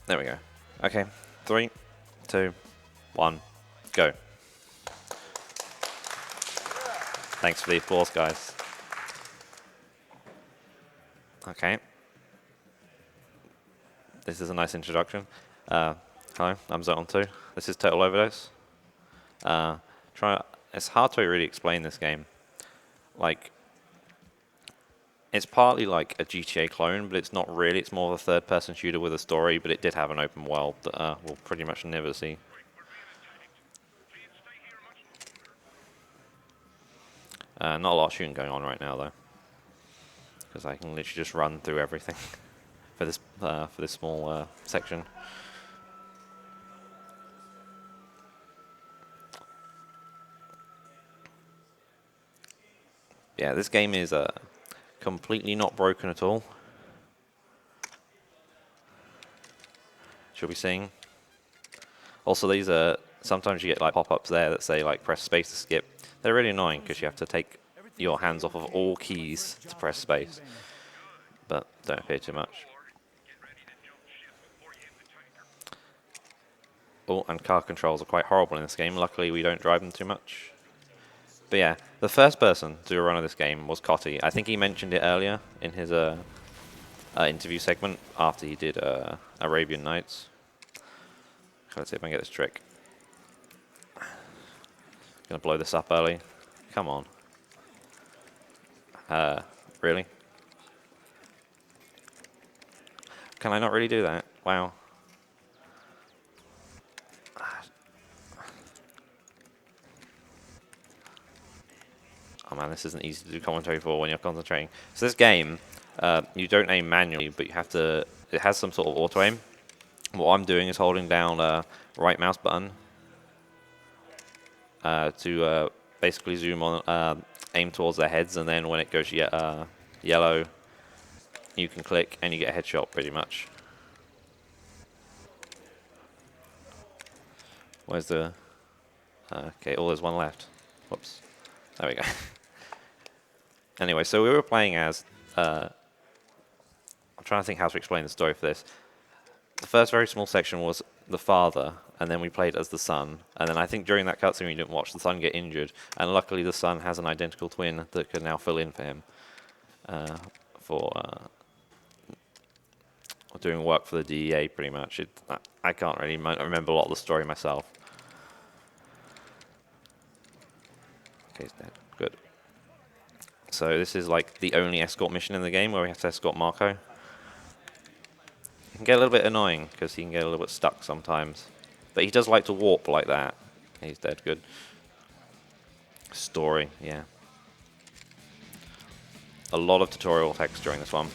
There we go. Okay, 3, 2, 1, go. Thanks for the applause, guys. Okay. This is a nice introduction. Hello, I'm zoton2. This is Total Overdose. Uh, it's hard to really explain this game. Like, it's partly like a GTA clone, but it's not really. It's more of a third-person shooter with a story, but it did have an open world that we'll pretty much never see. Not a lot of shooting going on right now, though, because I can literally just run through everything for this small section. Yeah, this game is completely not broken at all. Should be seeing. Also, these are sometimes you get like pop-ups there that say like press space to skip. They're really annoying because you have to take your hands off of all keys to press space, but don't appear too much. Oh, and car controls are quite horrible in this game. Luckily, we don't drive them too much. But yeah, the first person to do a run of this game was Cotty. I think he mentioned it earlier in his interview segment after he did Arabian Nights. Let's see if I can get this trick. Gonna blow this up early. Come on. Really? Can I not really do that? Wow. Oh man, this isn't easy to do commentary for when you're concentrating. So this game, you don't aim manually, but you have to. It has some sort of auto aim. What I'm doing is holding down right mouse button to basically zoom on, aim towards their heads, and then when it goes yellow, you can click and you get a headshot pretty much. Where's the... okay, there's one left. Whoops. There we go. Anyway, so we were playing as... I'm trying to think how to explain the story for this. The first very small section was the father, and then we played as the son. And then I think during that cutscene we didn't watch the son get injured. And luckily the son has an identical twin that can now fill in for him. For doing work for the DEA, pretty much. I can't really remember a lot of the story myself. Okay, he's dead. Good. So this is like the only escort mission in the game where we have to escort Marco. It can get a little bit annoying because he can get a little bit stuck sometimes. But he does like to warp like that. He's dead. Good. Story, yeah. A lot of tutorial text during this one.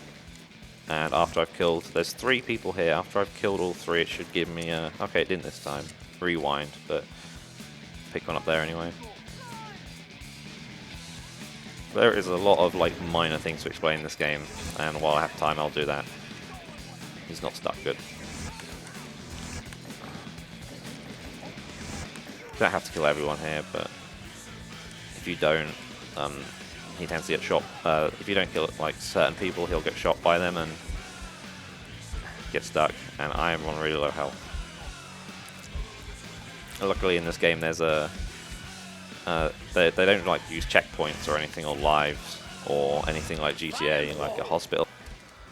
And after I've killed, there's 3 people here. After I've killed all 3, it should give me a... okay, it didn't this time. Rewind, but pick one up there anyway. There is a lot of like minor things to explain in this game, and while I have time, I'll do that. He's not stuck. Good. You don't have to kill everyone here, but if you don't, he tends to get shot. If you don't kill like certain people, he'll get shot by them and get stuck. And I am on really low health. Luckily, in this game, there's a they don't like use checkpoints or anything, or lives or anything like GTA, like a hospital.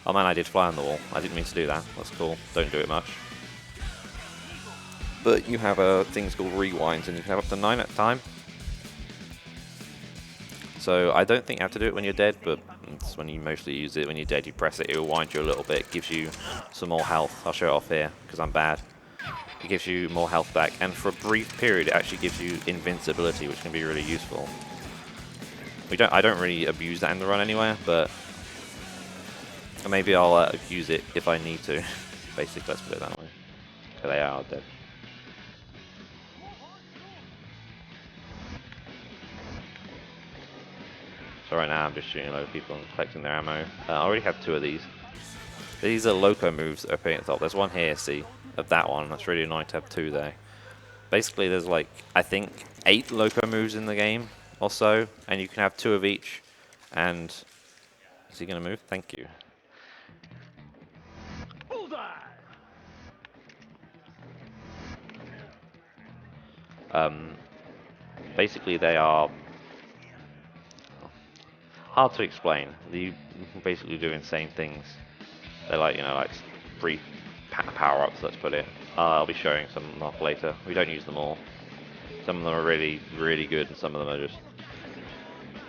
Oh man, I did fly on the wall. I didn't mean to do that. That's cool. Don't do it much. But you have things called rewinds, and you can have up to 9 at a time. So I don't think you have to do it when you're dead, but it's when you mostly use it. When you're dead, you press it, it will wind you a little bit. It gives you some more health. I'll show it off here, because I'm bad. It gives you more health back, and for a brief period, it actually gives you invincibility, which can be really useful. I don't really abuse that in the run anywhere, but maybe I'll use it if I need to. Basically, let's put it that way. Okay, they are dead. So right now I'm just shooting a load of people and collecting their ammo. I already have 2 of these. These are loco moves that are appearing at the top. There's one here, see, of that one. That's really annoying to have 2 there. Basically, there's like, I think, 8 loco moves in the game or so, and you can have 2 of each. And is he going to move? Thank you. Um, basically, they are hard to explain. You basically do insane things. They're like, like free power-ups, let's put it. I'll be showing some off later. We don't use them all. Some of them are really, really good, and some of them are just,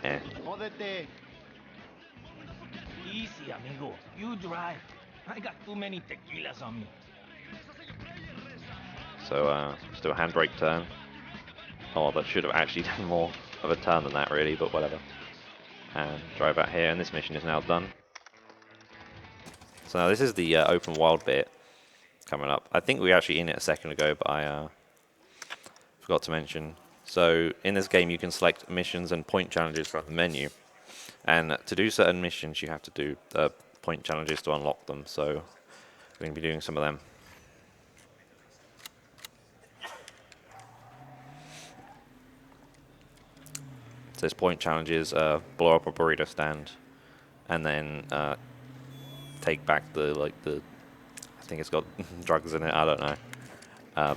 eh. Easy, amigo. You drive. I got too many tequilas on me. So, just do a handbrake turn. Oh, that should have actually done more of a turn than that, really, but whatever. And drive out here, and this mission is now done. So now this is the open wild bit coming up. I think we were actually in it a second ago, but I forgot to mention. So in this game, you can select missions and point challenges from the menu. And to do certain missions, you have to do point challenges to unlock them. So we're going to be doing some of them. So this point challenges, blow up a burrito stand, and then take back I think it's got drugs in it, I don't know,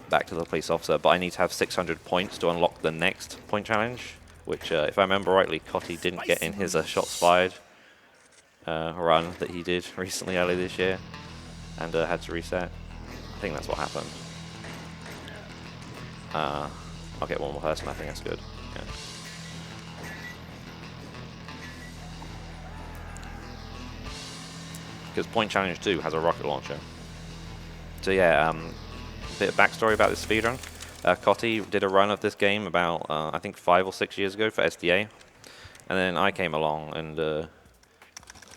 back to the police officer. But I need to have 600 points to unlock the next point challenge, which, if I remember rightly, Cotty didn't get in his shots fired run that he did recently, earlier this year, and had to reset. I think that's what happened. I'll get one more person, I think that's good. Yeah. Because Point Challenge 2 has a rocket launcher. So yeah, a bit of backstory about this speedrun. Cotty did a run of this game about, I think 5 or 6 years ago for SDA. And then I came along and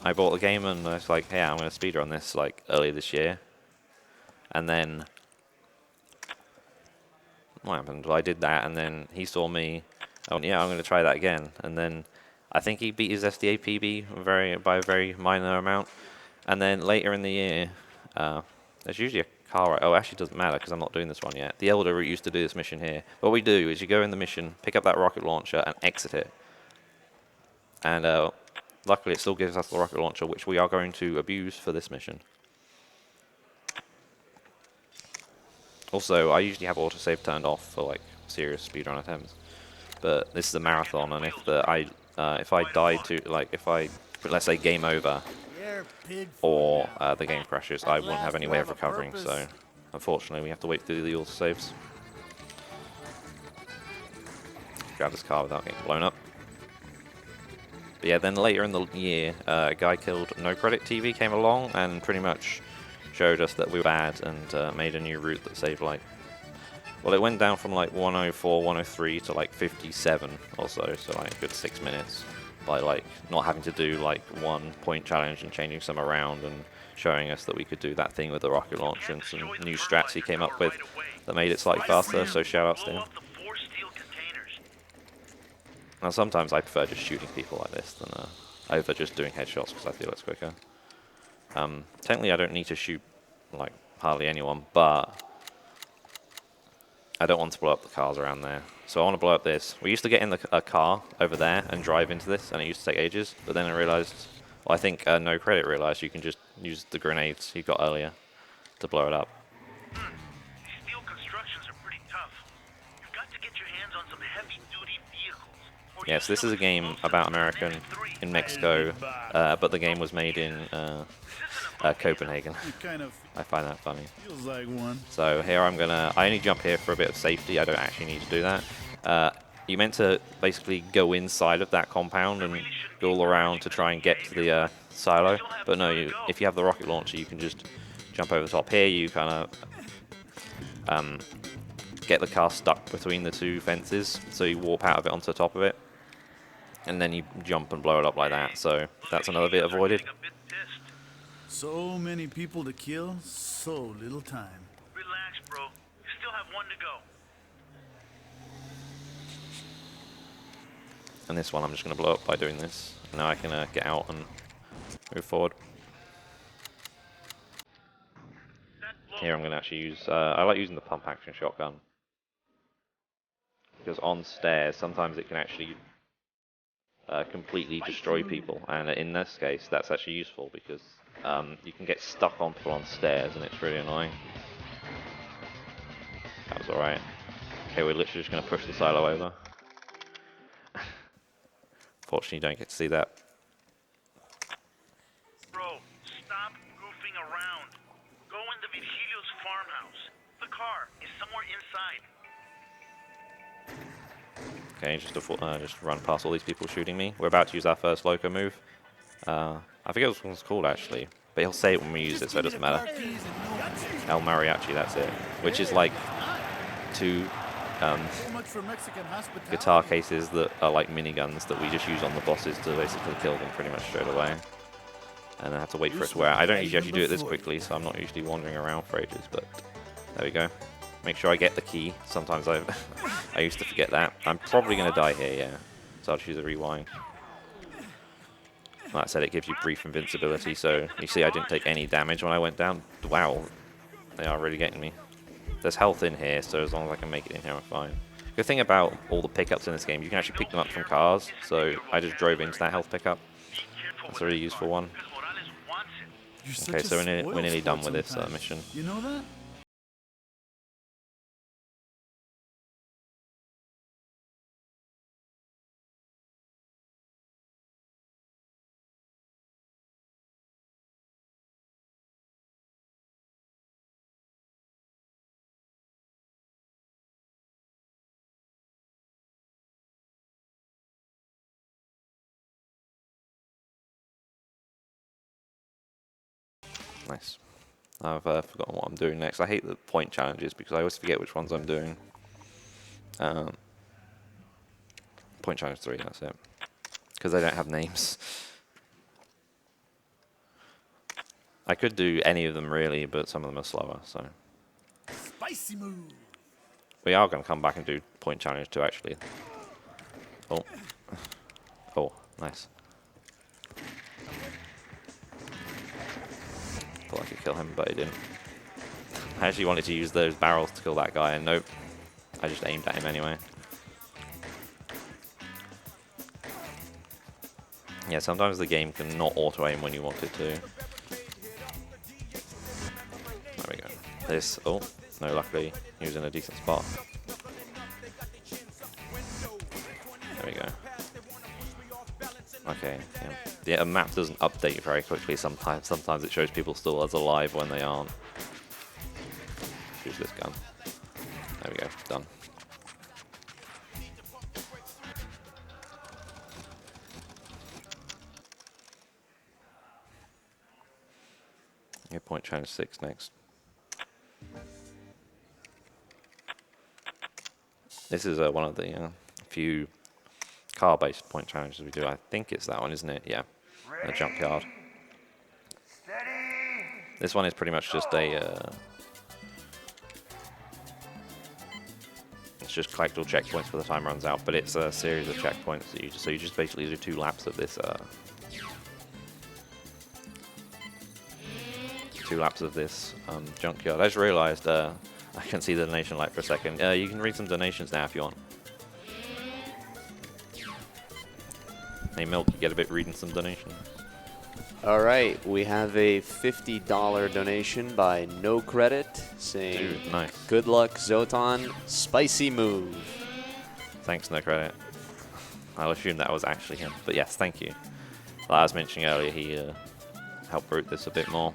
I bought the game and I was like, hey, I'm going to speedrun this like earlier this year. And then, what happened? Well, I did that and then he saw me. Oh yeah, I'm going to try that again. And then I think he beat his SDA PB by a very minor amount. And then later in the year, there's usually a car ride. Oh, actually, it doesn't matter because I'm not doing this one yet. The Elder used to do this mission here. What we do is you go in the mission, pick up that rocket launcher, and exit it. And luckily, it still gives us the rocket launcher, which we are going to abuse for this mission. Also, I usually have autosave turned off for like serious speedrun attempts, but this is a marathon, and if I die to let's say game over, or the game crashes, I won't have any way of recovering, so unfortunately we have to wait through the autosaves. Grab this car without getting blown up. But yeah, then later in the year, a guy called No Credit TV came along and pretty much showed us that we were bad and made a new route that saved like, well, it went down from like 104, 103 to like 57 or so like a good 6 minutes. By like not having to do like one point challenge and changing some around and showing us that we could do that thing with the rocket launcher and some new strats he came up with that made it slightly faster, so shout outs to him. Now sometimes I prefer just shooting people like this than over just doing headshots because I feel it's quicker. Technically I don't need to shoot like hardly anyone, but I don't want to blow up the cars around there. So I want to blow up this. We used to get in a car over there and drive into this, and it used to take ages. But then I realized, well, I think No Credit realized you can just use the grenades he got earlier to blow it up. These steel constructions are pretty tough. You've got to get your hands on some heavy-duty vehicles. Yes, this is a game about America in Mexico, but the game was made in Copenhagen. I find that funny. Feels like one. So here I only jump here for a bit of safety. I don't actually need to do that. You're meant to basically go inside of that compound and go all around to try and get to the silo. But no, if you have the rocket launcher, you can just jump over the top. Here you kind of get the car stuck between the two fences, so you warp out of it onto the top of it. And then you jump and blow it up like that. So that's another bit avoided. So many people to kill, so little time. Relax, bro. You still have one to go. And this one I'm just going to blow up by doing this. Now I can get out and move forward. Here I'm going to actually use, I like using the pump action shotgun. Because on stairs, sometimes it can actually completely destroy people. And in this case, that's actually useful because you can get stuck on stairs and it's really annoying. That was alright. Okay, we're literally just going to push the silo over. Fortunately, you don't get to see that. Bro, stop goofing around. Go into Virgilio's farmhouse. The car is somewhere inside. Okay, just run past all these people shooting me. We're about to use our first loco move. I forget what one's called actually, but he'll say it when we use it, so it doesn't matter. El Mariachi, that's it. Which is like two guitar cases that are like miniguns that we just use on the bosses to basically kill them pretty much straight away. And then have to wait for it to wear out. I don't usually do it this quickly, so I'm not usually wandering around for ages, but there we go. Make sure I get the key. Sometimes I used to forget that. I'm probably going to die here, yeah. So I'll choose a rewind. Like I said, it gives you brief invincibility, so you see I didn't take any damage when I went down. Wow, they are really getting me. There's health in here, so as long as I can make it in here, I'm fine. Good thing about all the pickups in this game, you can actually pick them up from cars, so I just drove into that health pickup. That's a really useful one. Okay, so we're nearly done with this mission. You know that? Nice. I've forgotten what I'm doing next. I hate the point challenges because I always forget which ones I'm doing. Point challenge 3, that's it. Because they don't have names. I could do any of them really, but some of them are slower, so. Spicy move. We are going to come back and do point challenge 2 actually. Oh. Oh, nice. Thought I could kill him, but I didn't. I actually wanted to use those barrels to kill that guy, and nope. I just aimed at him anyway. Yeah, sometimes the game can not auto-aim when you want it to. There we go. This, oh, no, luckily he was in a decent spot. There we go. Okay, yeah. Yeah, a map doesn't update very quickly sometimes. Sometimes it shows people still as alive when they aren't. Use this gun. There we go, done. Yeah, point challenge 6 next. This is one of the few car-based point challenges we do. I think it's that one, isn't it? Yeah, the junkyard. This one is pretty much just a... it's just collect all checkpoints before the time runs out, but it's a series of checkpoints that so you just basically do 2 laps of this... 2 laps of this junkyard. I just realised I can see the donation light for a second. You can read some donations now if you want. Hey Milk, you get a bit reading some donations. All right, we have a $50 donation by No Credit saying, Dude, nice. Good luck, Zoton. Spicy move. Thanks, No Credit. I'll assume that was actually him. But yes, thank you. Like I was mentioning earlier, he helped route this a bit more.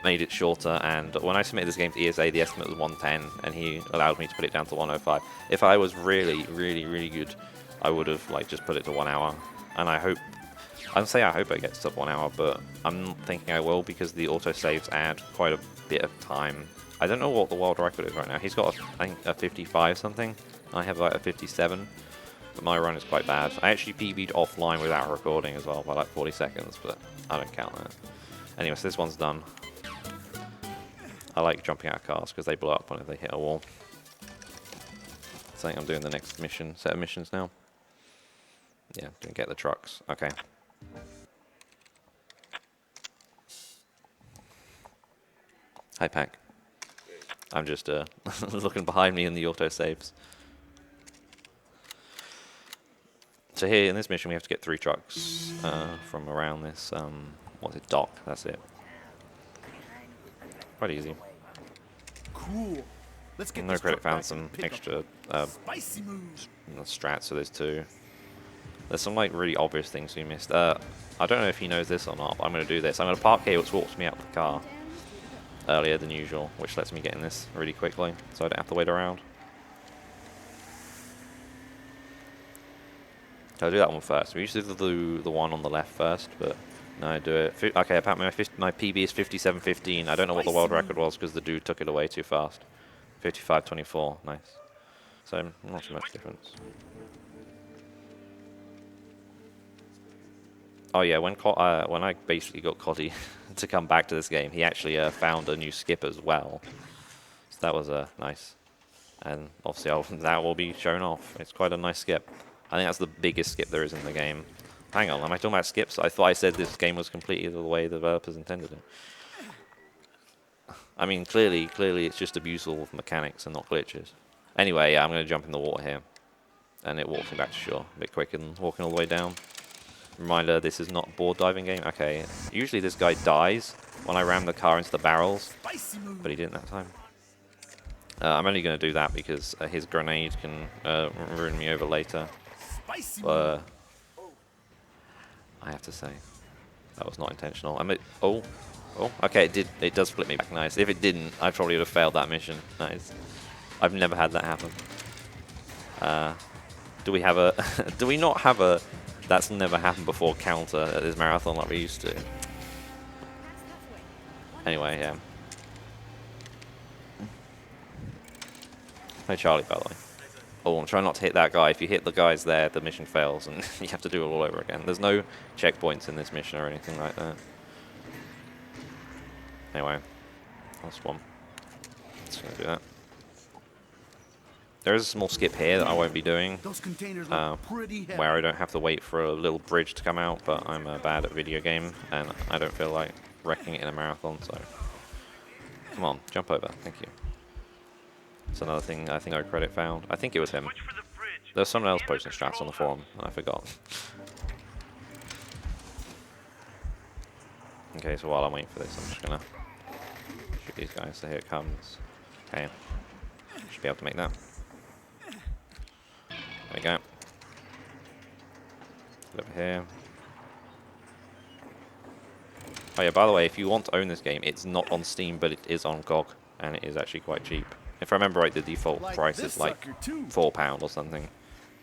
Made it shorter, and when I submitted this game to ESA, the estimate was 110, and he allowed me to put it down to 105. If I was really, really, really good, I would have just put it to 1 hour. And I hope, I hope it gets to 1 hour, but I'm not thinking I will because the autosaves add quite a bit of time. I don't know what the world record is right now. He's got, I think, a 55 something. I have like a 57, but my run is quite bad. I actually PB'd offline without recording as well by like 40 seconds, but I don't count that. Anyway, so this one's done. I like jumping out of cars because they blow up when they hit a wall. I think I'm doing the next mission, set of missions now. Yeah, gonna get the trucks. Okay. Hi, Pack. I'm just looking behind me in the autosaves. So here in this mission, we have to get 3 trucks from around this, what's it, dock, that's it. Quite easy. Cool. Let's get No this credit truck found back some and pick up extra spicy moves. strats, so there's 2. There's some like really obvious things we missed. I don't know if he knows this or not, but I'm going to do this. I'm going to park here, which walks me out the car earlier than usual, which lets me get in this really quickly, so I don't have to wait around. I'll do that one first. We usually do the one on the left first, but no, I do it. Okay, apparently my PB is 57.15. I don't know what the world record was because the dude took it away too fast. 55.24. Nice. So not so much difference. Oh yeah, when I basically got Coddy to come back to this game, he actually found a new skip as well. So that was nice. And obviously that will be shown off. It's quite a nice skip. I think that's the biggest skip there is in the game. Hang on, am I talking about skips? I thought I said this game was completed the way the developers intended it. I mean, clearly it's just abusal of mechanics and not glitches. Anyway, yeah, I'm going to jump in the water here. And it walks me back to shore a bit quicker than walking all the way down. Reminder, this is not a board diving game. Okay, usually this guy dies when I ram the car into the barrels, but he didn't that time. I'm only going to do that because his grenade can ruin me over later. But I have to say, that was not intentional. Okay, it does flip me back. Nice. If it didn't, I probably would have failed that mission. Nice. I've never had that happen. Do we have a? Do we not have a? That's never happened before counter at this marathon like we used to. Anyway, yeah. Hey Charlie, by the way. Oh, I'm trying not to hit that guy. If you hit the guys there, the mission fails, and you have to do it all over again. There's no checkpoints in this mission or anything like that. Anyway, that's one. Just gonna do that. There is a small skip here that I won't be doing, where I don't have to wait for a little bridge to come out, but I'm bad at video game, and I don't feel like wrecking it in a marathon, so... Come on, jump over, thank you. It's another thing I think I credit found. I think it was him. There's someone else posting strats on the forum, and I forgot. Okay, so while I'm waiting for this, I'm just gonna shoot these guys, so here it comes. Okay, should be able to make that. There we go. Over here. Oh yeah, by the way, if you want to own this game, it's not on Steam, but it is on GOG, and it is actually quite cheap. If I remember right, the default price is like £4 or something,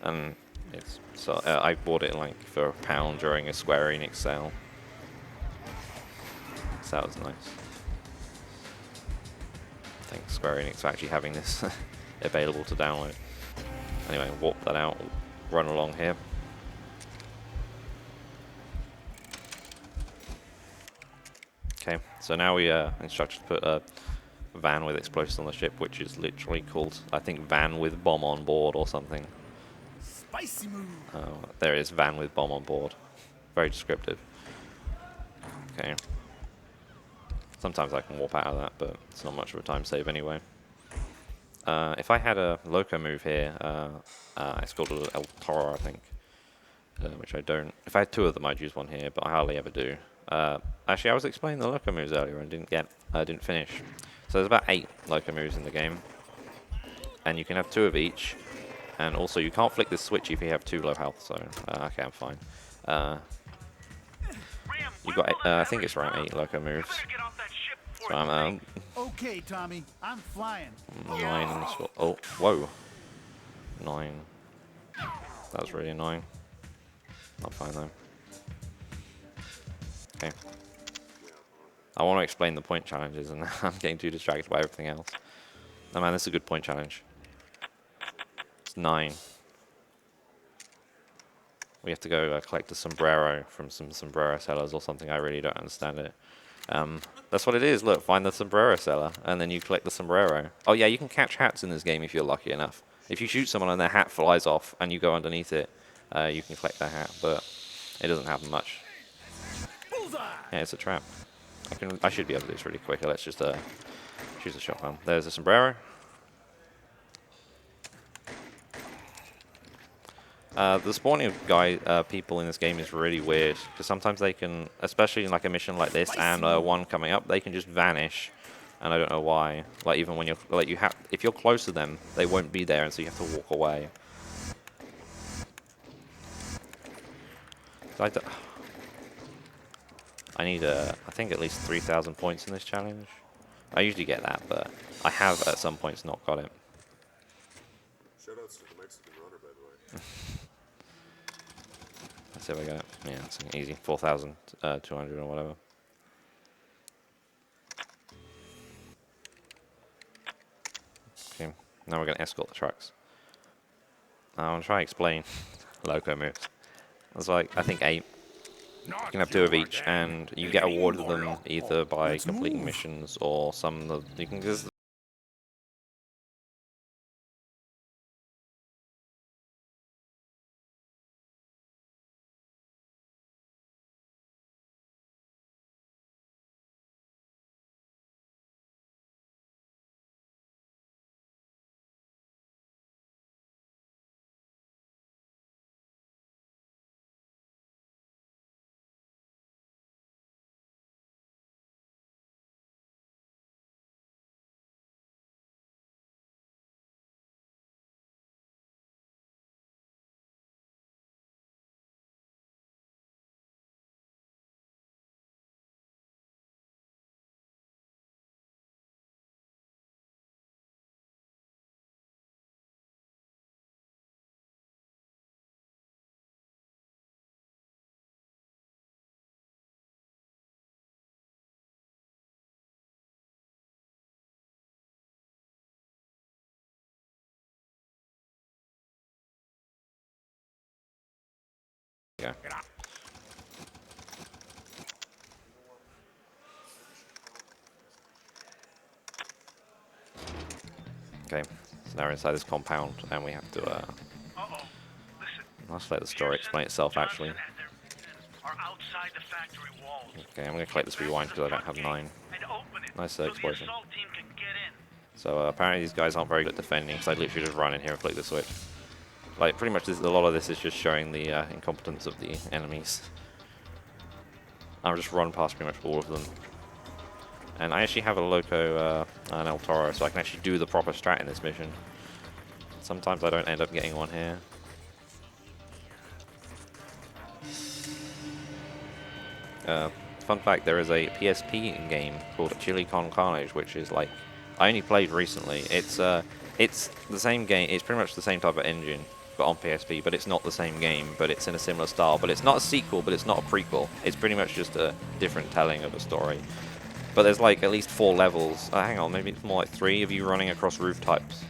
and it's so I bought it like for £1 during a Square Enix sale. So that was nice. Thanks Square Enix for actually having this available to download. Anyway, warp that out, run along here. Okay, so now we instructed to put a van with explosives on the ship, which is literally called, I think, van with bomb on board or something. Spicy move. There it is, van with bomb on board. Very descriptive. Okay. Sometimes I can warp out of that, but it's not much of a time save anyway. If I had a loco move here, it's called El Toro, I think, which I don't. If I had 2 of them, I'd use one here, but I hardly ever do. Actually, I was explaining the loco moves earlier and didn't finish. So there's about 8 loco moves in the game, and you can have 2 of each. And also, you can't flick this switch if you have 2 low health. So okay, I'm fine. You got, I think it's around 8 loco moves. So I'm Okay, Tommy, I'm flying. 9 and oh, whoa, 9. That was really annoying. I'm fine though. Okay. I want to explain the point challenges, and I'm getting too distracted by everything else. Oh man, this is a good point challenge. It's 9. We have to go collect a sombrero from some sombrero sellers or something. I really don't understand it. That's what it is. Look, find the sombrero seller, and then you collect the sombrero. Oh yeah, you can catch hats in this game if you're lucky enough. If you shoot someone and their hat flies off and you go underneath it, you can collect their hat, but it doesn't happen much. Yeah, it's a trap. I should be able to do this really quick. Let's just choose a shotgun. There's a sombrero. The spawning of people in this game is really weird, because sometimes they can, especially in like a mission like this and one coming up, they can just vanish and I don't know why. Like even when you're like if you're close to them, they won't be there, and so you have to walk away. So I need I think at least 3,000 points in this challenge. I usually get that, but I have at some points not got it. Shoutouts to the Mexican runner, by the way. Let's see if I get it. Yeah, it's easy. 4,200 or whatever. Okay, now we're going to escort the trucks. I want to try and explain loco moves. There's like, I think 8. You can have 2 of each, and you get awarded them either by completing missions or some that you can just. Yeah. Okay, so now we're inside this compound, and we have to. Uh-oh. Listen. Let's let the story explain itself, actually. Johnson and their minions are outside the factory walls. Okay, I'm going to collect this rewind because I don't have 9. And open it Nice so the explosion. assault team can get in. So apparently these guys aren't very good at defending, because I literally just run in here and flick the switch. Like, pretty much a lot of this is just showing the incompetence of the enemies. I'll just run past pretty much all of them. And I actually have a Loco, an El Toro, so I can actually do the proper strat in this mission. Sometimes I don't end up getting one here. Fun fact, there is a PSP game called Chili Con Carnage, which is like, I only played recently. It's the same game, it's pretty much the same type of engine, but on PSP, but it's not the same game, but it's in a similar style. But it's not a sequel, but it's not a prequel. It's pretty much just a different telling of a story. But there's like at least 4 levels. Hang on, maybe it's more like 3 of you running across rooftops.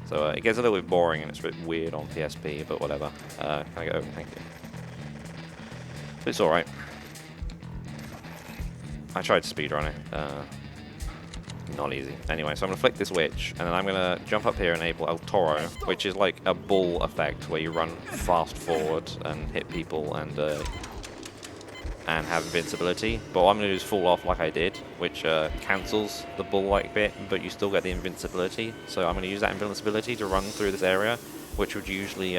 So it gets a little bit boring and it's a bit weird on PSP, but whatever. Can I go over? Thank you. But it's alright. I tried to speedrun it. Not easy. Anyway, so I'm going to flick this switch, and then I'm going to jump up here and enable El Toro, which is like a bull effect where you run fast forward and hit people and have invincibility. But what I'm going to do is fall off like I did, which cancels the bull-like bit, but you still get the invincibility. So I'm going to use that invincibility to run through this area, which would usually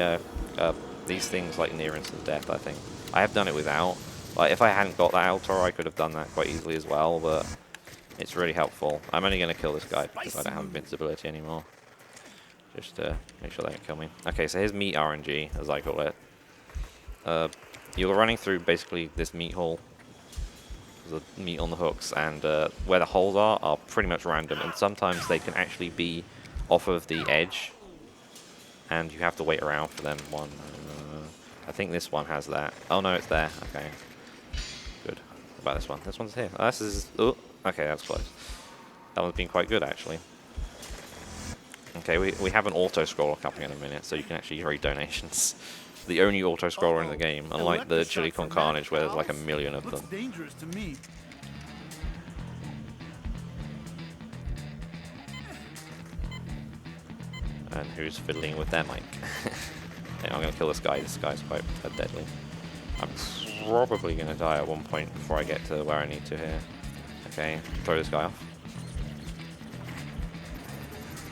these things like near instant death, I think. I have done it without. Like, if I hadn't got that El Toro, I could have done that quite easily as well, but it's really helpful. I'm only going to kill this guy because I don't have invincibility anymore. Just to make sure they don't kill me. Okay, so here's meat RNG, as I call it. You're running through basically this meat hall. There's a meat on the hooks, and where the holes are pretty much random, and sometimes they can actually be off of the edge, and you have to wait around for them. I think this one has that. Oh no, it's there. Okay. Good. What about this one? This one's here. Oh, this is... Oh, okay, that's close. That one's been quite good, actually. Okay, we have an auto-scroller coming in a minute, so you can actually read donations. The only auto-scroller in the game, unlike the Chili Con Carnage, where there's like a million of them. Looks dangerous to me. And who's fiddling with their mic? I'm going to kill this guy. This guy's quite deadly. I'm probably going to die at one point before I get to where I need to here. Okay, throw this guy off.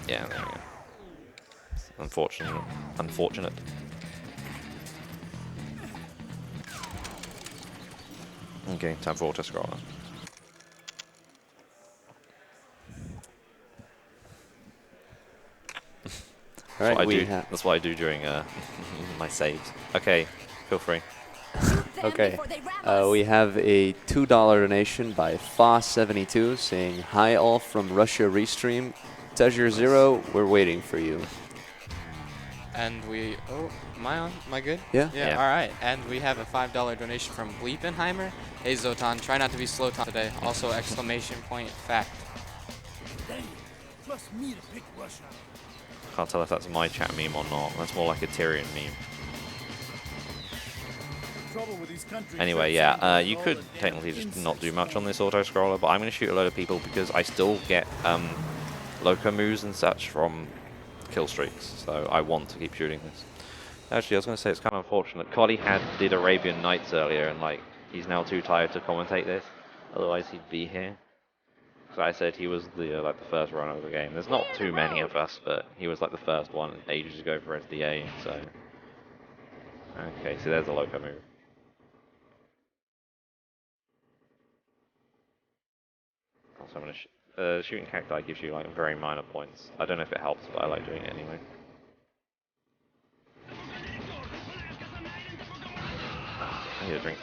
Yeah, there we go. Unfortunate. Unfortunate. Okay, time for auto-scroller. All right, That's what I do during my saves. Okay, feel free. Okay, we have a $2 donation by Foss72 saying, "Hi all from Russia Restream. Teasure Zero, we're waiting for you." And we, am I on? Am I good? Yeah. Yeah. All right. And we have a $5 donation from Bleepenheimer. Hey Zoton, try not to be slow today. Also exclamation point fact. Can't tell if that's my chat meme or not. That's more like a Tyrion meme. Anyway, yeah, you could technically just not do much on this auto-scroller, but I'm going to shoot a load of people because I still get loco moves and such from kill streaks, so I want to keep shooting this. Actually, I was going to say it's kind of unfortunate. Coddy did Arabian Nights earlier, and like he's now too tired to commentate this. Otherwise, he'd be here. So I said he was the like the first runner of the game. There's not too many of us, but he was like the first one ages ago for SDA. So okay, so there's a loco move. Also, I'm gonna shooting cacti gives you like very minor points. I don't know if it helps, but I like doing it anyway. I need a drink.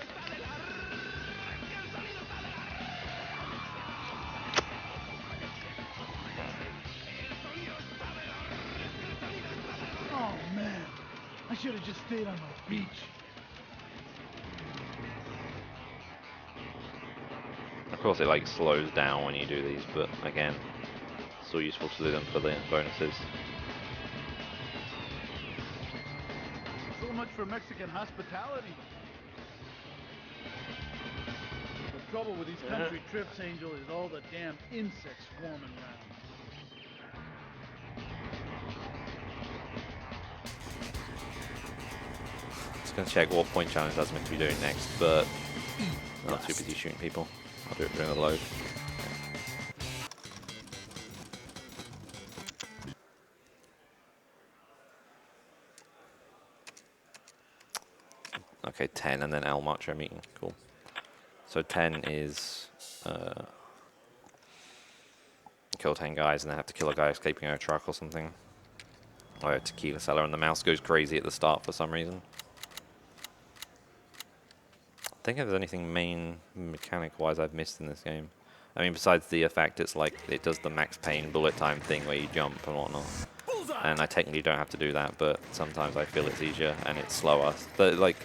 Oh man, I should have just stayed on the beach. Of course, it like slows down when you do these, but again, still useful to do them for the bonuses. So much for Mexican hospitality. The trouble with these country trips, Angel, is all the damn insects swarming around. Just gonna check what point challenge I was meant to be doing next, but I'm not too busy shooting people. I'll do it during the load. Okay, 10 and then L Macho meeting. Cool. So 10 is kill 10 guys and then have to kill a guy escaping a truck or something. Or a tequila seller, and the mouse goes crazy at the start for some reason. Think if there's anything main mechanic-wise I've missed in this game. I mean, besides the fact it's like it does the max pain bullet time thing where you jump and whatnot. And I technically don't have to do that, but sometimes I feel it's easier and it's slower. But like,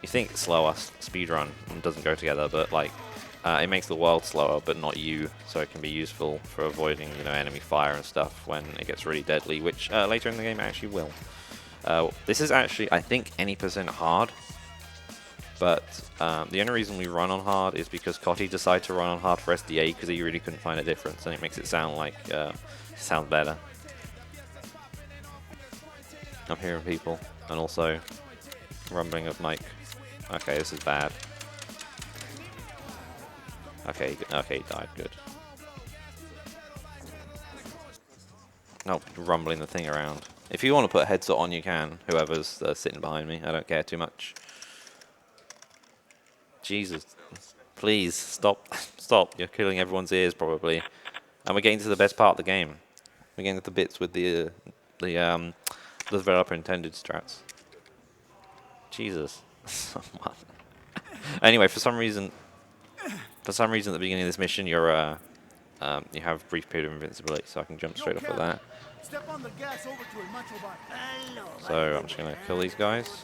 you think it's slower, speedrun doesn't go together, but like, it makes the world slower, but not you, so it can be useful for avoiding, you know, enemy fire and stuff when it gets really deadly, which later in the game actually will. This is actually, I think, any percent hard. But the only reason we run on hard is because Cotty decided to run on hard for SDA because he really couldn't find a difference, and it makes it sound like sound better. I'm hearing people, and also rumbling of mic. Okay, this is bad. Okay, he died. Good. No, rumbling the thing around. If you want to put a headset on, you can. Whoever's sitting behind me, I don't care too much. Jesus, please stop, stop! You're killing everyone's ears probably, and we're getting to the best part of the game. We're getting to the bits with the developer intended strats. Jesus, someone. Anyway, for some reason at the beginning of this mission, you're you have a brief period of invincibility, so I can jump straight off of that. So I'm just gonna kill these guys.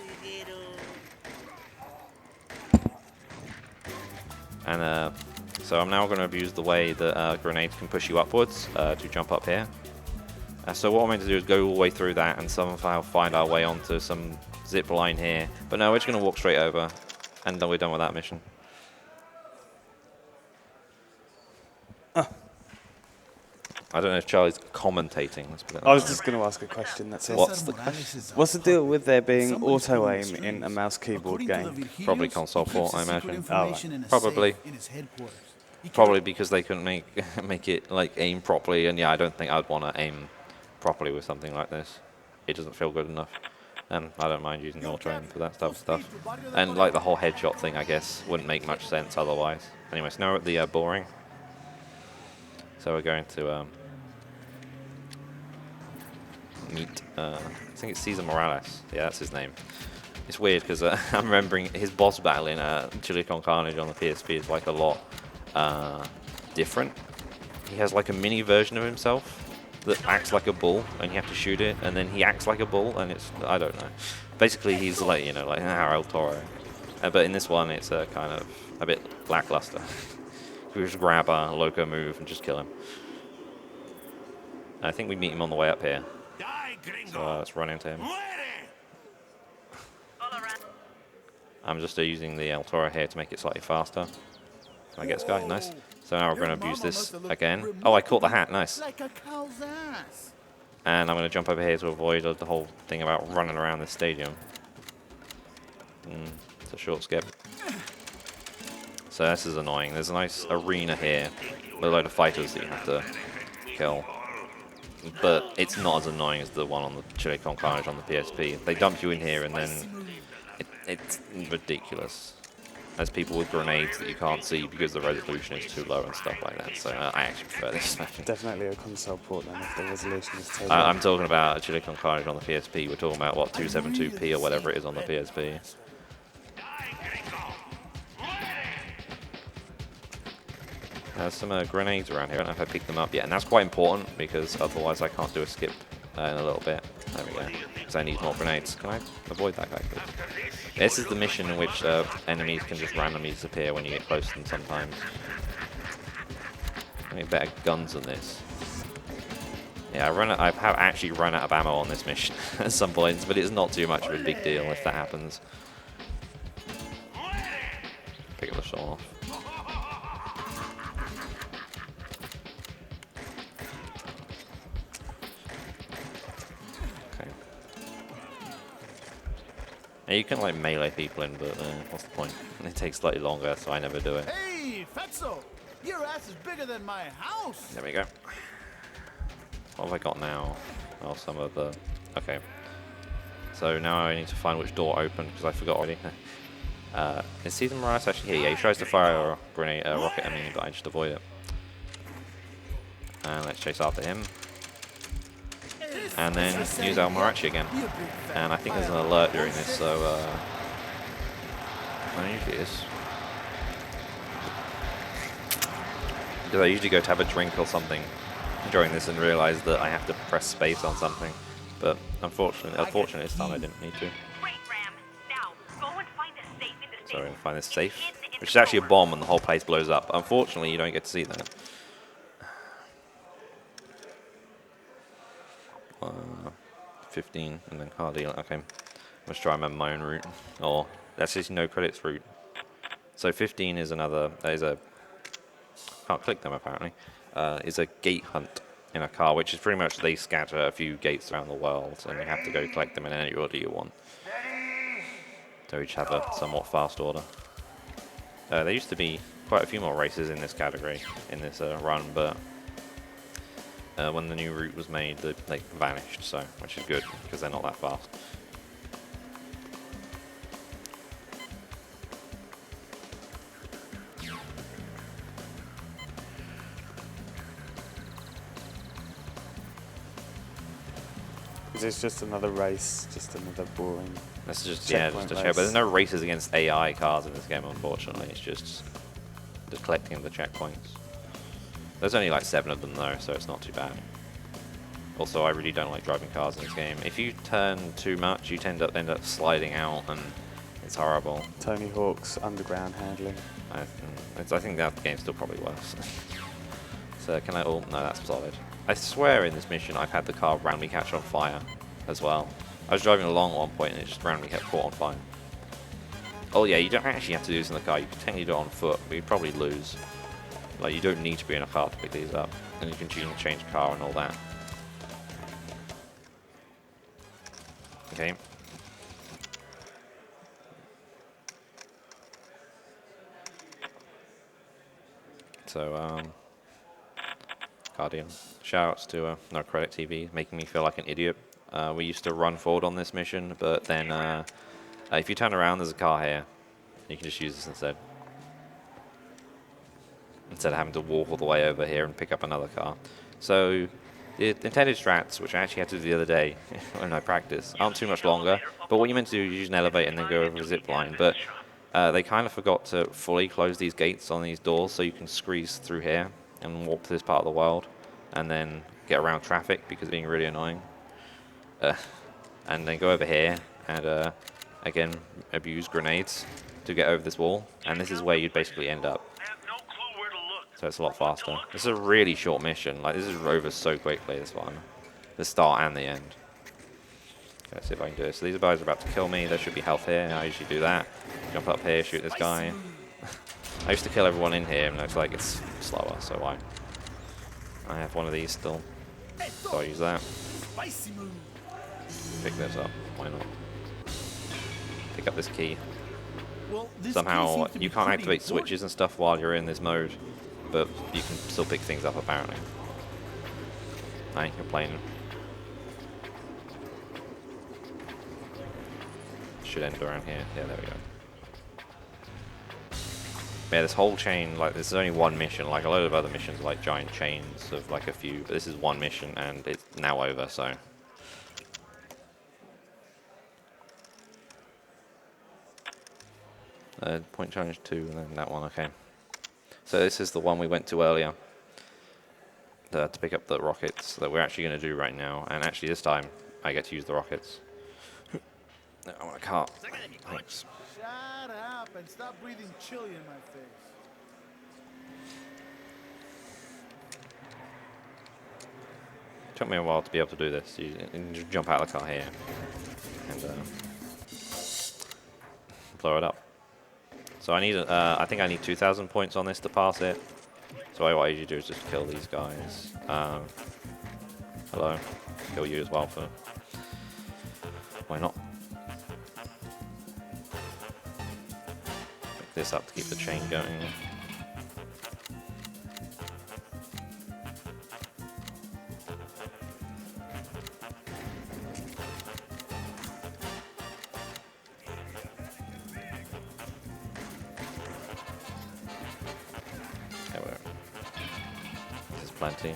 And so I'm now going to abuse the way that grenades can push you upwards to jump up here. So what I'm going to do is go all the way through that and somehow find our way onto some zip line here. But no, we're just going to walk straight over, and then we're done with that mission. I don't know if Charlie's commentating. I was just going to ask a question. That's it. What's the question? What's the deal with there being auto aim in a mouse keyboard game? Probably console port, I imagine. Oh, right. Probably. Probably because they couldn't make it like aim properly, and yeah, I don't think I'd want to aim properly with something like this. It doesn't feel good enough. And I don't mind using auto aim for that type of stuff. And like the whole headshot thing, I guess, wouldn't make much sense otherwise. Anyways, now we're at the boring. So we're going to I think it's Cesar Morales. Yeah, that's his name. It's weird because I'm remembering his boss battle in Chile Con Carnage on the PSP is like a lot different. He has like a mini version of himself that acts like a bull, and you have to shoot it, and then he acts like a bull, and it's, I don't know. Basically, he's like, you know, like El Toro. But in this one, it's kind of a bit lackluster. We just grab a loco move and just kill him. I think we meet him on the way up here. So let's run into him. I'm just using the El Toro here to make it slightly faster. I get this guy, nice. So now we're going to abuse this again. Oh, I caught the hat, nice. And I'm going to jump over here to avoid the whole thing about running around this stadium. It's a short skip. So this is annoying. There's a nice arena here with a load of fighters that you have to kill. But it's not as annoying as the one on the Chile Con Carnage on the PSP. They dump you in here and then it's ridiculous. There's people with grenades that you can't see because the resolution is too low and stuff like that. So I actually prefer this version. Definitely a console port then if the resolution is too low. I'm talking about Chile Con Carnage on the PSP. We're talking about, what, 272p or whatever it is on the PSP. There's some grenades around here. I don't know if I picked them up yet. And that's quite important because otherwise I can't do a skip in a little bit. There we go. Because I need more grenades. Can I avoid that guy, please? This is the mission in which enemies can just randomly disappear when you get close to them sometimes. I need better guns than this. Yeah, I have actually run out of ammo on this mission at some points, but it's not too much of a big deal if that happens. Pick up the shot off. Yeah, you can like melee people in, but what's the point? It takes slightly longer, so I never do it. Hey, Fetzo! Your ass is bigger than my house! There we go. What have I got now? Oh, some of the... Okay. So now I need to find which door opened, because I forgot already. Is Cesar Morales actually here? Yeah, he tries to fire a grenade, rocket at me, but I just avoid it. And let's chase after him. And then use El Marachi again. And I think there's an alert during this, so I usually is. Because I usually go to have a drink or something during this and realise that I have to press space on something. But unfortunately this time I didn't need to. So I'm going to find this safe, which is actually a bomb and the whole place blows up. Unfortunately you don't get to see that. 15 and then car deal. Okay, let's try and remember my own route. Or that's just no credits route. So 15 is another. That is a. Can't click them apparently. Is a gate hunt in a car, which is pretty much they scatter a few gates around the world, and you have to go collect them in any order you want. So each have a somewhat fast order. There used to be quite a few more races in this category in this run, but. When the new route was made, they vanished, so which is good because they're not that fast. It's just another race, just another boring. This is just just a check, but there's no races against AI cars in this game, unfortunately. It's just collecting the checkpoints. There's only like 7 of them though, so it's not too bad. Also, I really don't like driving cars in this game. If you turn too much, you end up sliding out, and it's horrible. Tony Hawk's underground handling. I think that game's still probably worse. So can I? Oh no, that's solid. I swear in this mission I've had the car randomly catch on fire as well. I was driving along at one point and it just randomly kept caught on fire. Oh yeah, you don't actually have to do this in the car. You can technically do it on foot, but you'd probably lose. Like, you don't need to be in a car to pick these up. And you can change car and all that. Okay. So, Guardian. Shoutouts to No Credit TV, making me feel like an idiot. We used to run forward on this mission, but then if you turn around, there's a car here. You can just use this instead. Instead of having to walk all the way over here and pick up another car. So The intended strats, which I actually had to do the other day when I practiced, aren't too much longer. But what you meant to do is use an elevator and then go over a zip line. But they kind of forgot to fully close these gates on these doors, so you can squeeze through here and walk to this part of the world, and then get around traffic because it's being really annoying. And then go over here and again abuse grenades to get over this wall. And this is where you'd basically end up. So it's a lot faster. This is a really short mission. Like, this is over so quickly, this one. The start and the end. Okay, let's see if I can do this. So these guys are about to kill me. There should be health here. I usually do that. Jump up here, shoot this guy. I used to kill everyone in here, and it's like it's slower, so why? I have one of these still. So I'll use that. Pick this up. Why not? Pick up this key. Somehow, you can't activate switches and stuff while you're in this mode, but you can still pick things up apparently. I ain't complaining. Should end around here. Yeah, there we go. Yeah, this whole chain, like, this is only one mission. Like, a load of other missions are like giant chains of like a few, but this is one mission and it's now over, so. Point challenge 2 and then that one, okay. So this is the one we went to earlier to pick up the rockets that we're actually going to do right now. And actually this time I get to use the rockets. I want a cart. Thanks. Shut up and stop breathing chili in my face. It took me a while to be able to do this. You just jump out of the car here and blow it up. So I need, I think I need 2,000 points on this to pass it. So what I usually do is just kill these guys. Hello, kill you as well for. Why not? Pick this up to keep the chain going. Plenty.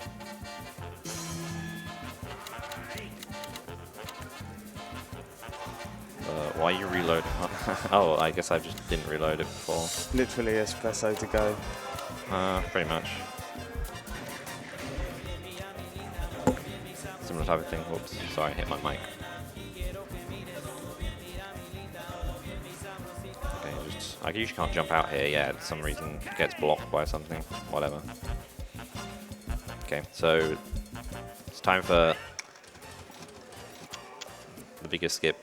Why are you reloading? Oh, I guess I just didn't reload it before. Literally espresso to go. Pretty much. Similar type of thing. Whoops, sorry, I hit my mic. Okay, just, I usually can't jump out here. Yeah, for some reason it gets blocked by something. Whatever. Okay, so it's time for the biggest skip,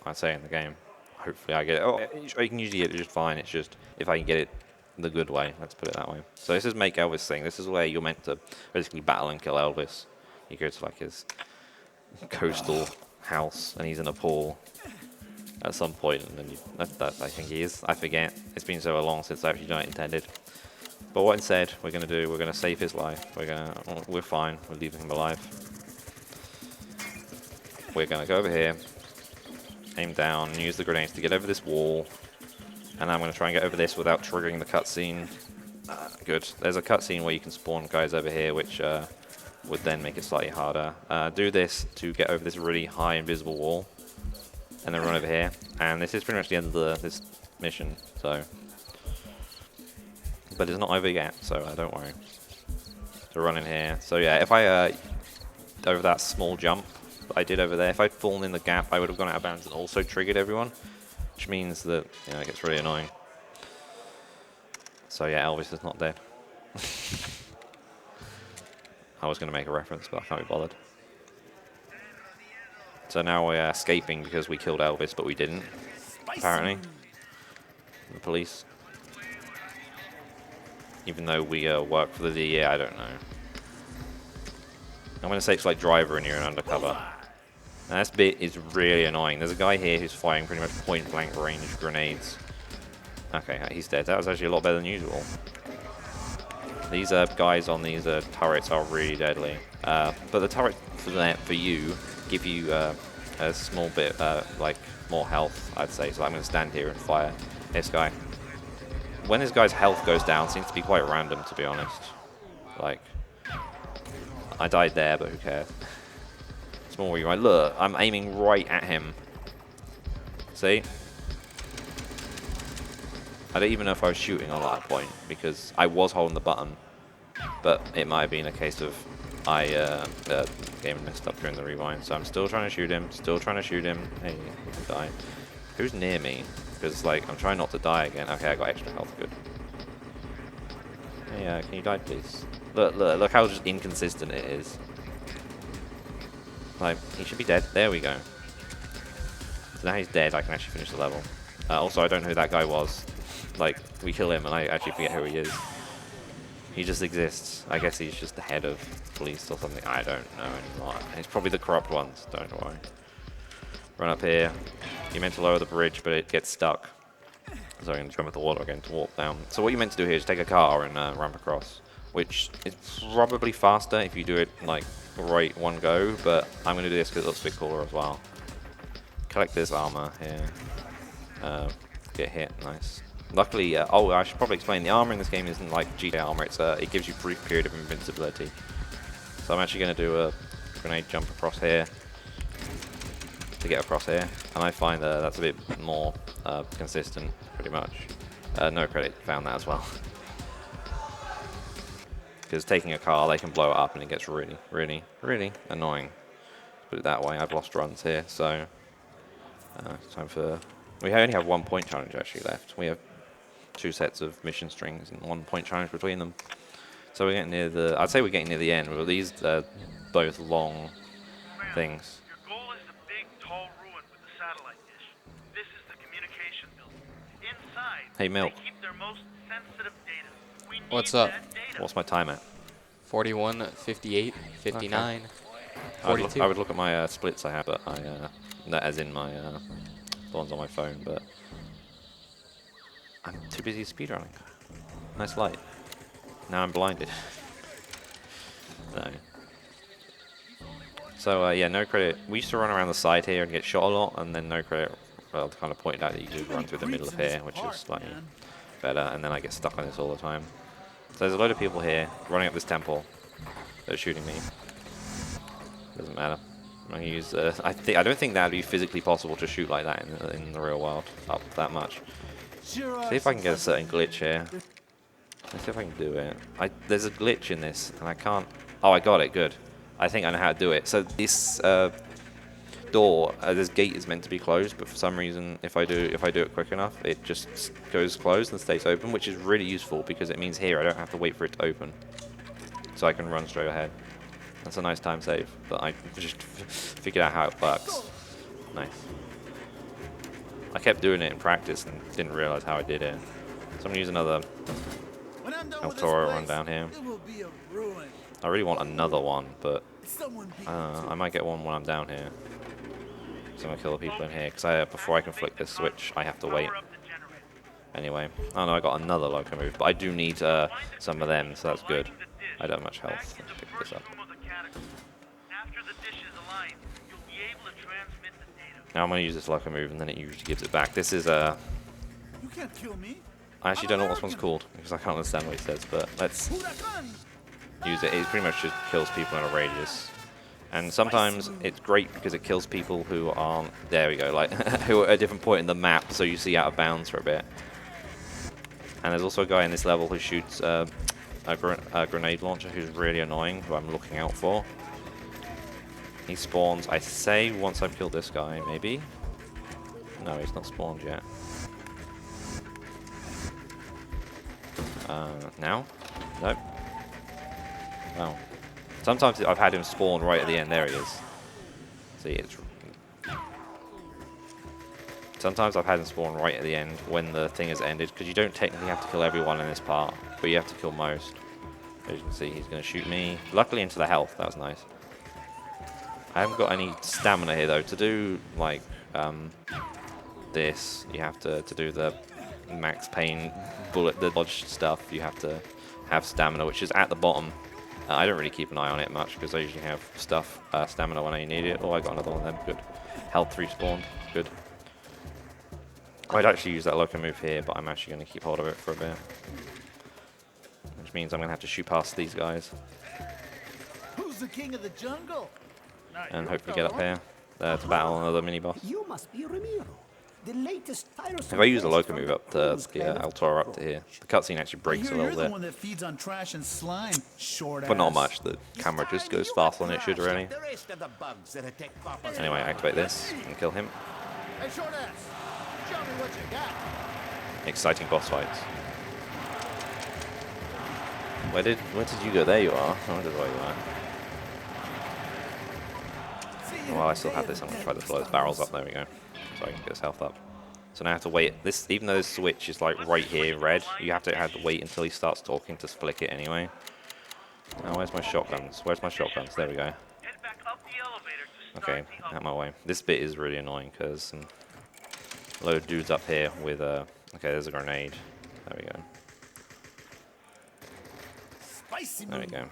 I'd say, in the game. Hopefully I get it. Oh, you can usually get it just fine. It's just if I can get it the good way, let's put it that way. So this is Make Elvis thing. This is where you're meant to basically battle and kill Elvis. You go to like his coastal house and he's in a pool at some point, and then that I think he is. I forget. It's been so long since I've actually done it intended. But what instead we're going to do, we're going to save his life. We're fine. We're leaving him alive. We're going to go over here, aim down, and use the grenades to get over this wall. And I'm going to try and get over this without triggering the cutscene. Good. There's a cutscene where you can spawn guys over here, which would then make it slightly harder. Do this to get over this really high invisible wall, and then run over here. And this is pretty much the end of this mission. So. But it's not over yet, so don't worry. So run in here. So yeah, if I over that small jump that I did over there, if I'd fallen in the gap, I would have gone out of bounds and also triggered everyone, which means that, you know, it gets really annoying. So yeah, Elvis is not dead. I was going to make a reference, but I can't be bothered. So now we're escaping because we killed Elvis, but we didn't, apparently. The police. Even though we work for the DEA, I don't know. I'm going to say it's like driver and you're an undercover. Now this bit is really annoying. There's a guy here who's firing pretty much point blank range grenades. Okay, he's dead. That was actually a lot better than usual. These guys on these turrets are really deadly. But the turret for you give you a small bit like more health, I'd say. So I'm going to stand here and fire this guy. When this guy's health goes down, it seems to be quite random, to be honest. Like, I died there, but who cares? Small rewind. Look, I'm aiming right at him. See? I don't even know if I was shooting on that point because I was holding the button, but it might have been a case of the game messed up during the rewind. So I'm still trying to shoot him. Still trying to shoot him. Hey, we can die. Who's near me? Because like I'm trying not to die again. Okay, I got extra health. Good. Hey, can you die, please? Look how just inconsistent it is. Like, he should be dead. There we go. So now he's dead, I can actually finish the level. Also, I don't know who that guy was. Like, we kill him and I actually forget who he is. He just exists. I guess he's just the head of police or something. I don't know anymore. He's probably the corrupt ones, don't worry. Run up here. You're meant to lower the bridge, but it gets stuck. So I'm going to jump into the water again to walk down. So what you're meant to do here is take a car and ramp across, which is probably faster if you do it like right one go, but I'm going to do this because it looks a bit cooler as well. Collect this armor here. Get hit, nice. Luckily, oh, I should probably explain, the armor in this game isn't like GTA armor, it gives you a brief period of invincibility. So I'm actually going to do a grenade jump across here to get across here, and I find that's a bit more consistent, pretty much. No credit, found that as well. Because taking a car, they can blow it up and it gets really, really, really annoying. Put it that way. I've lost runs here, so time for... We only have 1 point challenge actually left. We have 2 sets of mission strings and 1 point challenge between them. So we're getting near the... I'd say we're getting near the end. But these are both long things. Your goal is the big, tall ruin with the satellite dish. This is the communication building. Inside, Hey, Milk. they keep their most sensitive data. We need What's up? that data. What's my time at? 41, 58, 59, I would 42. look at my splits I have, but that as in my the ones on my phone, but I'm too busy speedrunning. Nice light. Now I'm blinded. No. So yeah, no credit. We used to run around the side here and get shot a lot, and then no credit. Well, kind of pointed out that you do run through the middle of here, which is slightly better, and then I get stuck on this all the time. So there's a load of people here running up this temple that are shooting me. Doesn't matter. I'm gonna use. I don't think that'd be physically possible to shoot like that in the real world up that much. See if I can get a certain glitch here. Let's see if I can do it. There's a glitch in this, and I can't. Oh, I got it. Good. I think I know how to do it. So this door, this gate is meant to be closed, but for some reason, if I do it quick enough, it just goes closed and stays open, which is really useful because it means here I don't have to wait for it to open, so I can run straight ahead. That's a nice time save, but I just figured out how it works. Nice. I kept doing it in practice and didn't realize how I did it. So I'm gonna use another El Toro run down here. I really want another one, but I might get one when I'm down here. So I'm gonna kill the people in here, because before I can flick this switch, I have to wait. Anyway, oh no, I got another loco move, but I do need some of them, so that's good. I don't have much health. Let's pick this up. Now I'm gonna use this loco move, and then it usually gives it back. This is a... You can't kill me. I actually don't know what this one's called, because I can't understand what he says, but let's use it. It pretty much just kills people in a radius. And sometimes it's great because it kills people who aren't, there we go, like, who are at a different point in the map, so you see out of bounds for a bit. And there's also a guy in this level who shoots a grenade launcher who's really annoying, who I'm looking out for. He spawns, I say, once I've killed this guy, maybe? No, he's not spawned yet. Now? Nope. Well, sometimes I've had him spawn right at the end. There he is. See, it's... Sometimes I've had him spawn right at the end when the thing has ended, because you don't technically have to kill everyone in this part, but you have to kill most. As you can see, he's going to shoot me. Luckily into the health, that was nice. I haven't got any stamina here, though. To do, like, this, you have to do the max pain bullet, the dodge stuff, you have to have stamina, which is at the bottom. I don't really keep an eye on it much, because I usually have stuff, stamina when I need it. Oh, I got another one of them, good. Health respawned, good. I'd actually use that loco move here, but I'm actually going to keep hold of it for a bit. Which means I'm going to have to shoot past these guys. the king of the jungle. and hopefully get up here to battle another mini boss. You must be Ramiro. The latest If I use the loco move up to Altora up to here, the cutscene actually breaks a You're little the bit, one that feeds on trash and slime, short but not ass. much. The camera just goes faster than it should really. The rest of the bugs that attack Papa's Anyway, activate this and kill him. Hey, short ass, show me what you got. Exciting boss fights. Where did you go? There you are. I wondered where you are. Well, I still have this. I'm gonna try to blow his barrels up. There we go. So I can get his health up. So now I have to wait. This, even though this switch is like right here, red, you have to wait until he starts talking to flick it anyway. Now where's my shotguns? Where's my shotguns? There we go. Head back up the elevator to start Okay, the out my way. This bit is really annoying because some load of dudes up here with a. Okay, there's a grenade. There we go. Spicy There we go.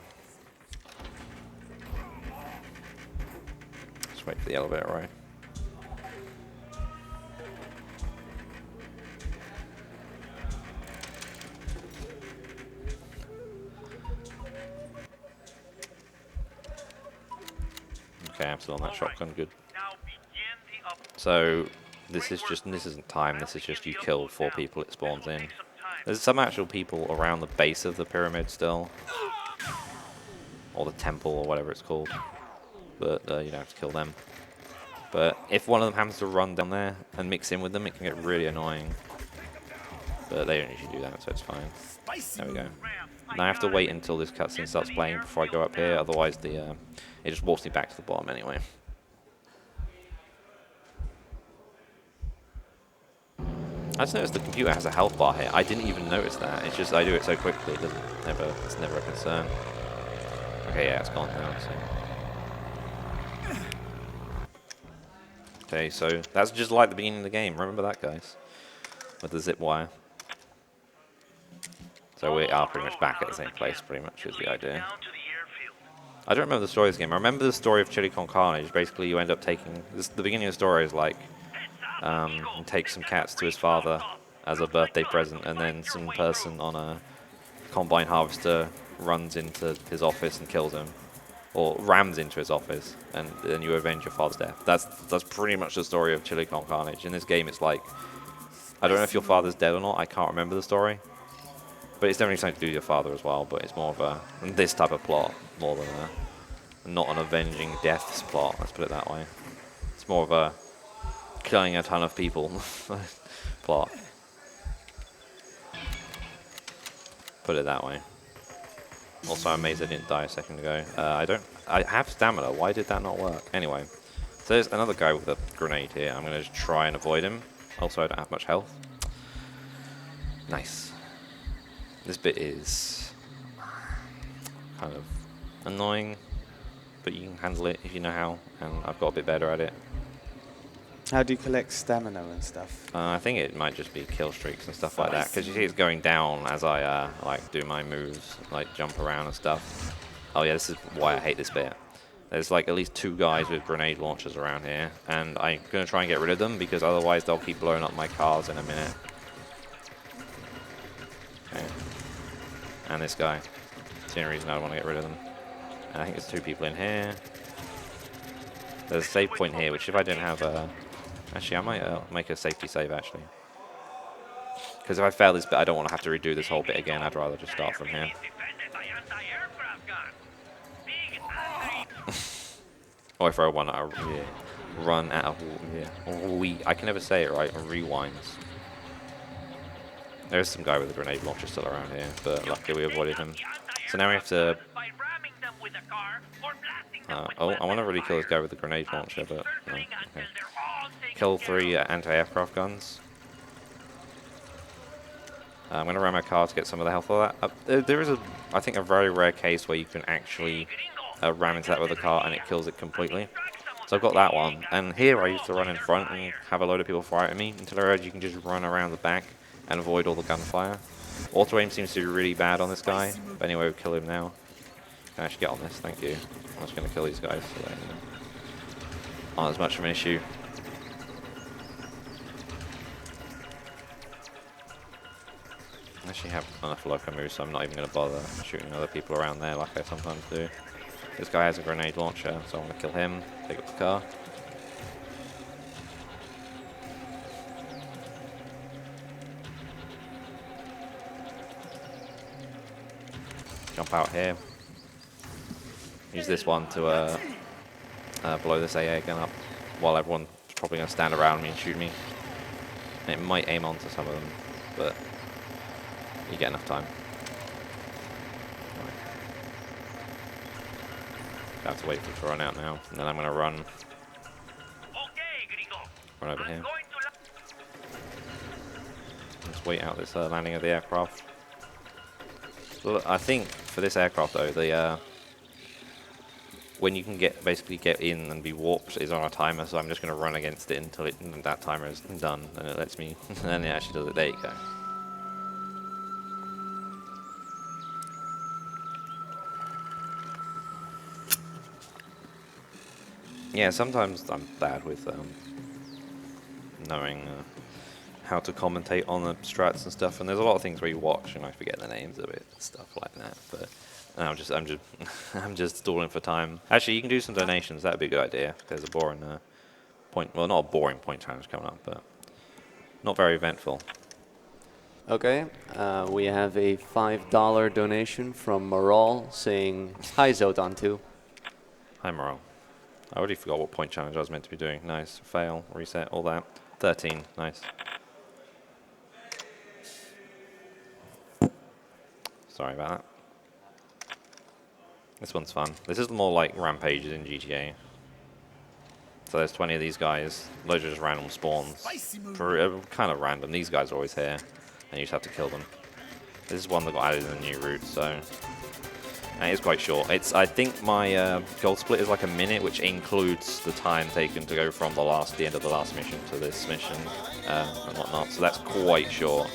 Just wait for the elevator, right? Okay, I'm still on that shotgun, good. Now begin the up. So, this isn't time, this is just you kill 4 people it spawns in. There's some actual people around the base of the pyramid still. Or the temple, or whatever it's called. But you don't have to kill them. But if one of them happens to run down there and mix in with them, it can get really annoying. But they don't usually do that, so it's fine. There we go. Now I have to wait until this cutscene starts playing before I go up here, otherwise it just walks me back to the bottom anyway. I just noticed the computer has a health bar here. I didn't even notice that. It's just I do it so quickly. It's never a concern. Okay, yeah, it's gone now. So. Okay, so that's just like the beginning of the game. Remember that, guys? With the zip wire. So we are pretty much back at the same place, pretty much, is the idea. I don't remember the story of this game. I remember the story of Chili Con Carnage. Basically, you end up taking... the beginning of the story is like... you take some cats to his father as a birthday present, and then some person on a combine harvester runs into his office and kills him. Or rams into his office, and then you avenge your father's death. That's pretty much the story of Chili Con Carnage. In this game, it's like... I don't know if your father's dead or not. I can't remember the story. But it's definitely something to do with your father as well, but it's more of this type of plot, more than not an avenging deaths plot, let's put it that way. It's more of a killing a ton of people plot. Put it that way. Also, I'm amazed I didn't die a second ago. I have stamina, why did that not work? Anyway, so there's another guy with a grenade here. I'm going to just try and avoid him. Also, I don't have much health. Nice. This bit is kind of annoying, but you can handle it if you know how, and I've got a bit better at it. How do you collect stamina and stuff? I think it might just be kill streaks and stuff like that, because you see it's going down as I like do my moves, like jump around and stuff. Oh yeah, this is why I hate this bit. There's like at least 2 guys with grenade launchers around here, and I'm going to try and get rid of them, because otherwise they'll keep blowing up my cars in a minute. Okay. And this guy. That's the only reason I want to get rid of them. And I think there's 2 people in here. There's a save point here, which if I didn't have actually, I might make a safety save, actually. Because if I fail this bit, I don't want to have to redo this whole bit again. I'd rather just start from here. Or if I want to run out of... I can never say it right. Rewinds. There's some guy with a grenade launcher still around here, but luckily we avoided him. So now we have to... oh, I want to really kill this guy with the grenade launcher, but... No, okay. Kill 3 anti-aircraft guns. I'm going to ram my car to get some of the health of that. There is, I think, a very rare case where you can actually ram into that with a car and it kills it completely. So I've got that one. And here I used to run in front and have a load of people fire at me until I realized you can just run around the back and avoid all the gunfire. Auto aim seems to be really bad on this guy. But anyway, we'll kill him now. Can I actually get on this? Thank you. I'm just going to kill these guys so that, aren't as much of an issue. I actually have enough loco moves, so I'm not even going to bother shooting other people around there like I sometimes do. This guy has a grenade launcher, so I'm going to kill him, take up the car. Jump out here. Use this one to blow this AA gun up while everyone's probably going to stand around me and shoot me. And it might aim onto some of them, but you get enough time. Right. I have to wait for it to run out now, and then I'm going to run over here. Just wait out this landing of the aircraft. Well, I think for this aircraft though, the when you can basically get in and be warped is on a timer, so I'm just going to run against it until that timer is done, and it lets me, and it actually does it. There you go. Yeah, sometimes I'm bad with knowing how to commentate on the strats and stuff, and there's a lot of things where you watch and I forget the names of it and stuff like that. But I'm just I'm just stalling for time. Actually, you can do some donations. That'd be a good idea. There's a boring point. Well, not a boring point challenge coming up, but not very eventful. Okay, we have a $5 donation from Moral saying, "Hi zoton2." Hi, Morale. I already forgot what point challenge I was meant to be doing. Nice. Fail, reset, all that. 13. Nice. Sorry about that. This one's fun. This is more like rampages in GTA. So there's 20 of these guys. Loads of just random spawns. Kind of random. These guys are always here, and you just have to kill them. This is one that got added in the new route, so... And it is quite short. I think my gold split is like a minute, which includes the time taken to go from the end of the last mission to this mission and whatnot. So that's quite short.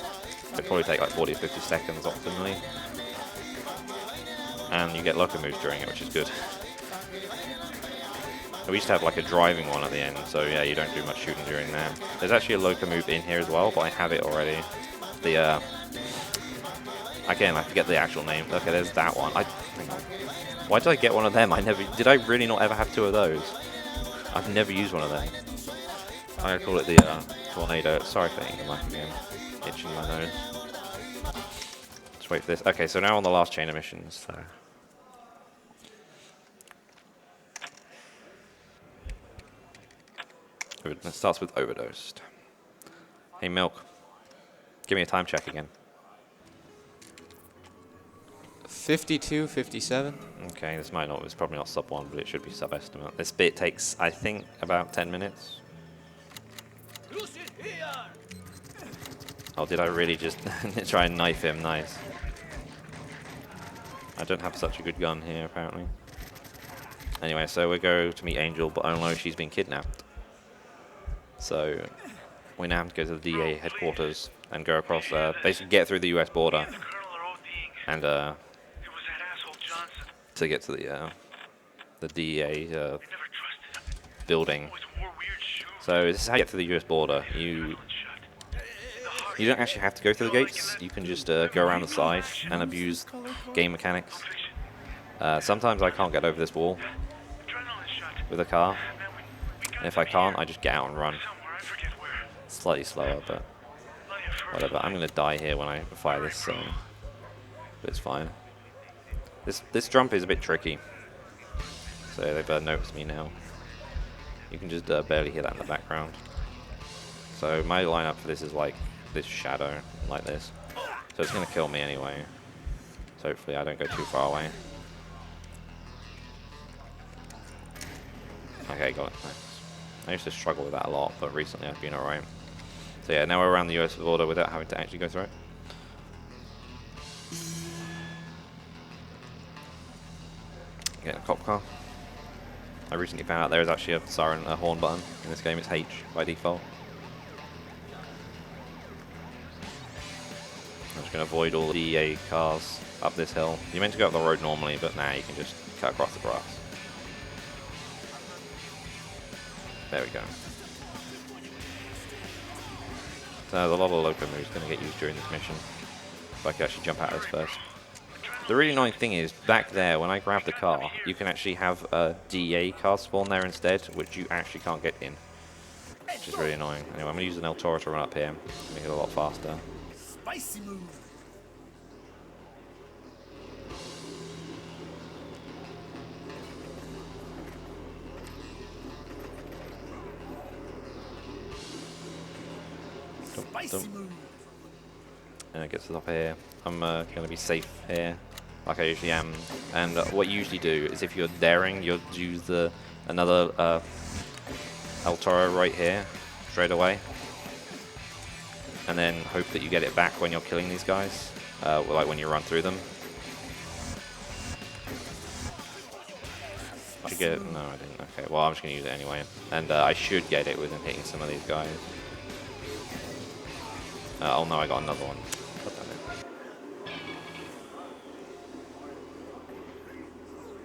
It'd probably take like 40 or 50 seconds optimally. And you get loco moves during it, which is good. We used to have like a driving one at the end, so yeah, you don't do much shooting during that. There's actually a loco move in here as well, but I have it already. The again, I forget the actual name. Okay, there's that one. Hang on. Why did I get one of them? Did I really not ever have two of those? I've never used one of them. I'm gonna call it the tornado. Sorry for hitting the mic again. Itching my nose. Just wait for this. Okay, so now on the last chain of missions. So. It starts with Overdosed. Hey, Milk. Give me a time check again. 52:57. Okay, it's probably not sub 1, but it should be sub estimate. This bit takes, I think, about 10 minutes. Oh, did I really just try and knife him? Nice. I don't have such a good gun here, apparently. Anyway, so we go to meet Angel, but oh no, she's been kidnapped. So we now have to go to the DEA headquarters and go across, basically get through the US border and to get to the DEA building. So this is how you get to the US border. You don't actually have to go through the gates. You can just go around the side and abuse game mechanics. Sometimes I can't get over this wall with a car. And if I can't, I just get out and run. Slightly slower, but whatever. I'm going to die here when I fire this, so but it's fine. This jump is a bit tricky. So they've noticed me now. You can just barely hear that in the background. So my lineup for this is like this shadow, like this. So it's going to kill me anyway. So hopefully I don't go too far away. Okay, got it. Nice. I used to struggle with that a lot, but recently I've been alright. So yeah, now we're around the US border without having to actually go through it. Get a cop car. I recently found out there is actually a horn button in this game. It's H by default. I'm just going to avoid all the DEA cars up this hill. You're meant to go up the road normally, but now you can just cut across the grass. There we go. So there's a lot of loco moves going to get used during this mission. If I can actually jump out of this first. The really annoying thing is, back there, when I grab the car, you can actually have a DEA car spawn there instead, which you actually can't get in. Which is really annoying. Anyway, I'm going to use an El Toro to run up here, make it a lot faster. Spicy move. Spicy move. And it gets us up here. I'm going to be safe here, like I usually am. And what you usually do is, if you're daring, you'll use another El Toro right here, straight away. And then hope that you get it back when you're killing these guys, like when you run through them. Did you get it? No, I didn't. Okay, well, I'm just going to use it anyway. And I should get it within hitting some of these guys. Oh no, I got another one.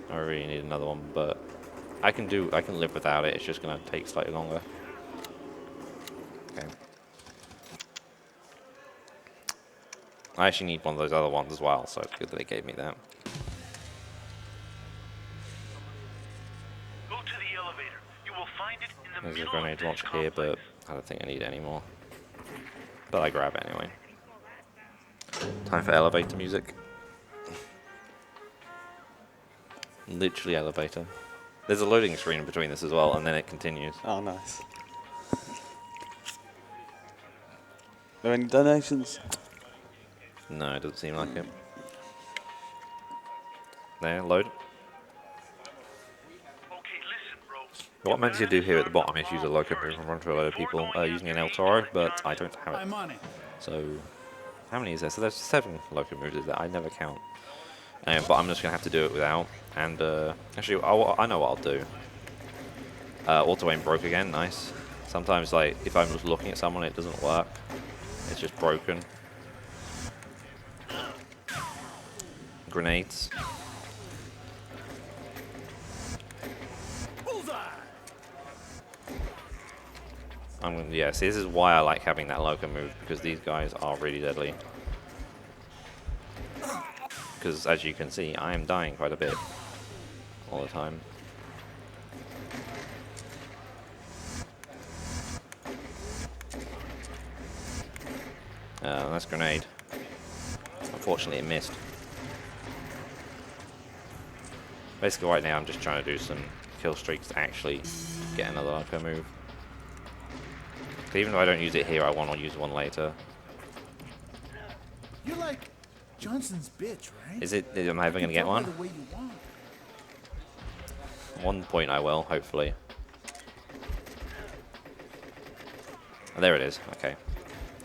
I really need another one, but I can live without it. It's just gonna take slightly longer. Okay. I actually need one of those other ones as well, so it's good that they gave me that. Go to the elevator. You will find it in the There's a middle grenade of this launcher here, but complex. I don't think I need it anymore. But I grab it anyway. Time for elevator music. Literally elevator. There's a loading screen between this as well, and then it continues. Oh, nice. Are there any donations? No, it doesn't seem like it. There, load. What I'm meant to do here at the bottom is use a loco move and run through a load of people using an El Toro, but I don't have it. I'm on it. So, how many is there? So there's 7 loco moves that I never count. But I'm just going to have to do it without. And actually, I know what I'll do. Auto aim broke again, nice. Sometimes, like, if I'm just looking at someone, it doesn't work. It's just broken. Grenades. Yeah, see, this is why I like having that loco move, because these guys are really deadly. Because, as you can see, I am dying quite a bit all the time. Nice grenade. Unfortunately, it missed. Basically, right now, I'm just trying to do some kill streaks to actually get another loco move. Even if I don't use it here, I want to use one later. You're like Johnson's bitch, right? Is it? Am I ever going to get one? The way you want. One point I will, hopefully. Oh, there it is. Okay.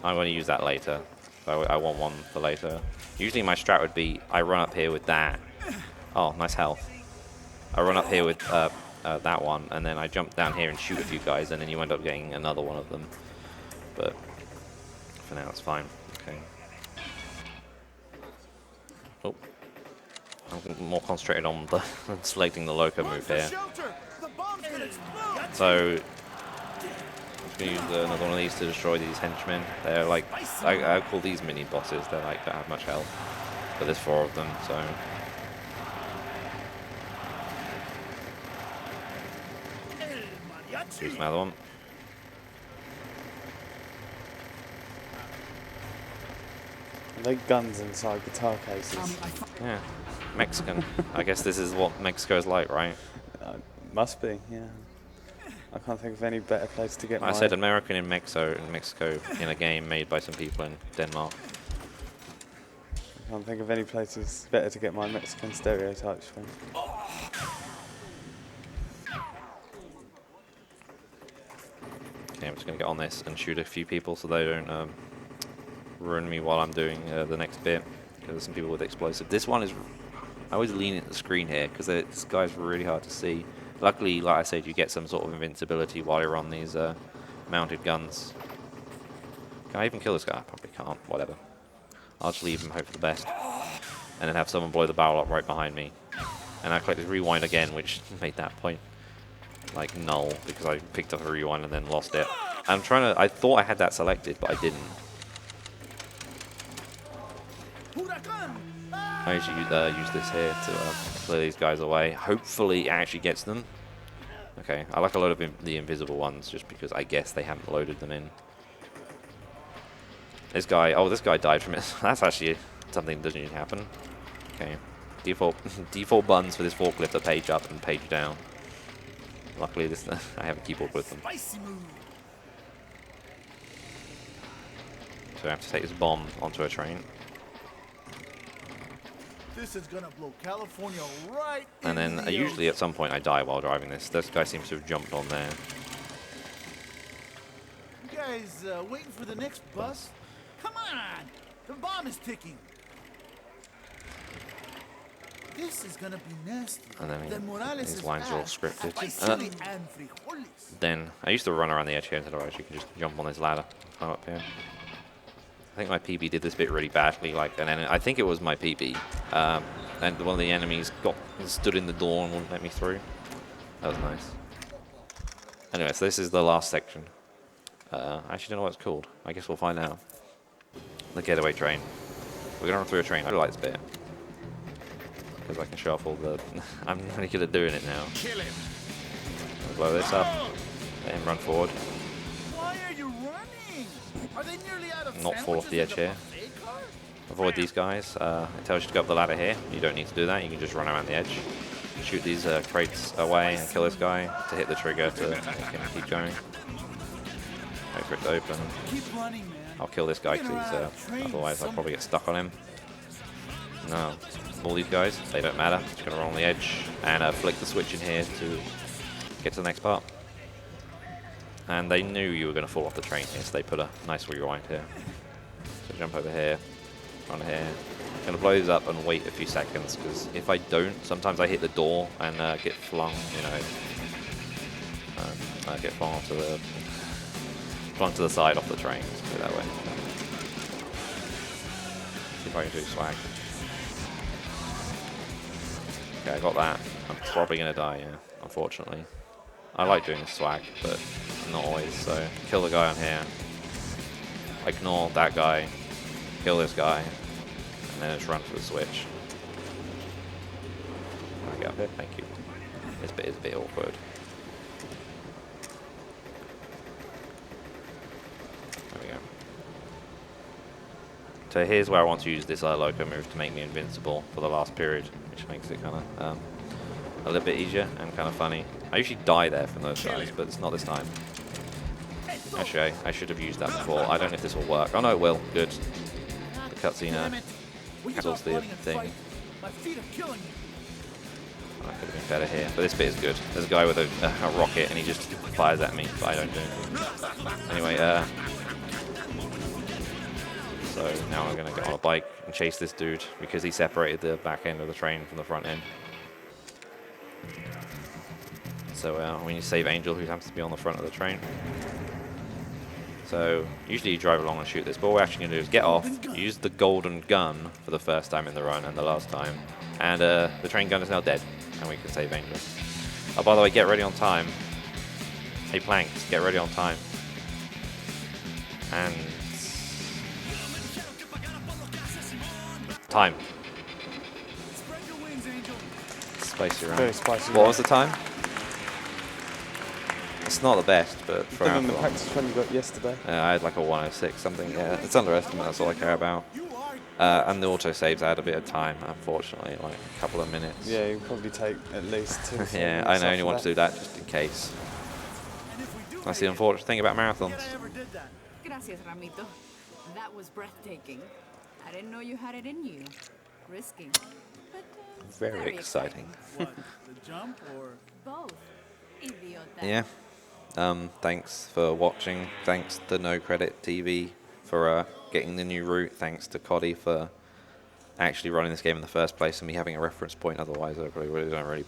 I'm going to use that later. I want one for later. Usually my strat would be I run up here with that. Oh, nice health. I run up here with that one, and then I jump down here and shoot a few guys, and then you end up getting another one of them. But for now, it's fine. Okay. Oh. I'm more concentrated on selecting the loco move here. So I'm going to use another one of these to destroy these henchmen. They're like, I call these mini bosses. They're like, don't have much health, but there's 4 of them, so. Here's another one. Are there guns inside guitar cases? Yeah, Mexican. I guess this is what Mexico's like, right? Must be, yeah. I can't think of any better place to get I said American in Mexico in a game made by some people in Denmark. I can't think of any places better to get my Mexican stereotypes from. Okay, I'm just going to get on this and shoot a few people so they don't ruin me while I'm doing the next bit. Because there's some people with explosive. This one is... I always lean at the screen here because this guy's really hard to see. Luckily, like I said, you get some sort of invincibility while you're on these mounted guns. Can I even kill this guy? I probably can't. Whatever. I'll just leave him, hope for the best. And then have someone blow the barrel up right behind me. And I clicked rewind again, which made that point like null because I picked up a rewind and then lost it. I'm trying to... I thought I had that selected, but I didn't. I usually use this here to clear these guys away. Hopefully it actually gets them. Okay, I like a lot of the invisible ones just because I guess they haven't loaded them in. This guy, oh, this guy died from it. That's actually something that doesn't usually happen. Okay, default buttons for this forklift are page up and page down. Luckily, this I have a keyboard with them. Spicy move. So I have to take this bomb onto a train. This is gonna blow California right. And then into the usually at some point I die while driving this. This guy seems to have jumped on there. You guys waiting for the next bus? Come on! The bomb is ticking. This is gonna be nasty. And then The Morales these is lines are all fast. scripted. Chili and frijoles. Then I used to run around the edge here, otherwise you can just jump on this ladder, climb up here. I think my PB did this bit really badly, like, and then I think it was my PB. And one of the enemies stood in the door and wouldn't let me through. That was nice. Anyway, so this is the last section. I actually don't know what it's called. I guess we'll find out. The getaway train. We're gonna run through a train. I really like this bit because I can show off all the. I'm really good at doing it now. Kill him. Blow this up. Let him run forward. Why are you running? Are they nearly out of Not fall off the edge here. buffet car? Avoid these guys. It tells you to go up the ladder here. You don't need to do that. You can just run around the edge. Shoot these crates away and kill this guy to hit the trigger to keep going. Wait for it to open. Keep running, man. I'll kill this guy because otherwise I'll probably get stuck on him. No. All these guys, they don't matter. Just going to run on the edge and flick the switch in here to get to the next part. And they knew you were going to fall off the train here, so they put a nice rewind here. So jump over here, run here. I'm going to blow these up and wait a few seconds, because if I don't, sometimes I hit the door and get flung, you know, I get flung to the side off the train, let's put it that way. See if I can do swag. Okay, I got that. I'm probably going to die, yeah, unfortunately. I like doing swag, but not always, so kill the guy on here. Ignore that guy. Kill this guy. And then just run for the switch. Can I get up here? Thank you. This bit is a bit awkward. There we go. So here's where I want to use this loco move to make me invincible for the last period, which makes it kind of a little bit easier and kind of funny. I usually die there from those guys, but it's not this time. Actually, I should have used that before. I don't know if this will work. Oh no, it will. Good. The cutscene handles the thing. My feet are killing me. That could have been better here, but this bit is good. There's a guy with a rocket and he just fires at me, but I don't do anything. Anyway, so now I'm going to get on a bike and chase this dude because he separated the back end of the train from the front end. So we need to save Angel, who happens to be on the front of the train. So usually you drive along and shoot this, but what we're actually going to do is get off, use the golden gun for the first time in the run and the last time, and the train gun is now dead, and we can save Angel. Oh, by the way, get ready on time. Hey, Planks, get ready on time. And time. Spicy round. Very spicy. What was the time? It's not the best, but for Better than the outlaw. practice run you got yesterday. I had like a 106 something. Yeah, it's underestimate. That's all I care about. And the auto saves I had a bit of time, unfortunately, like a couple of minutes. Yeah, you probably take at least 2 Yeah, I only want to do that just in case. That's the unfortunate thing about marathons. Gracias, Ramito. That was breathtaking. I didn't know you had it in you. Risky, but Very exciting. What, the jump or? both. Idiota. Yeah. Thanks for watching. Thanks to No Credit TV for getting the new route. Thanks to Coddy for actually running this game in the first place and me having a reference point. Otherwise, I probably would have done really bad.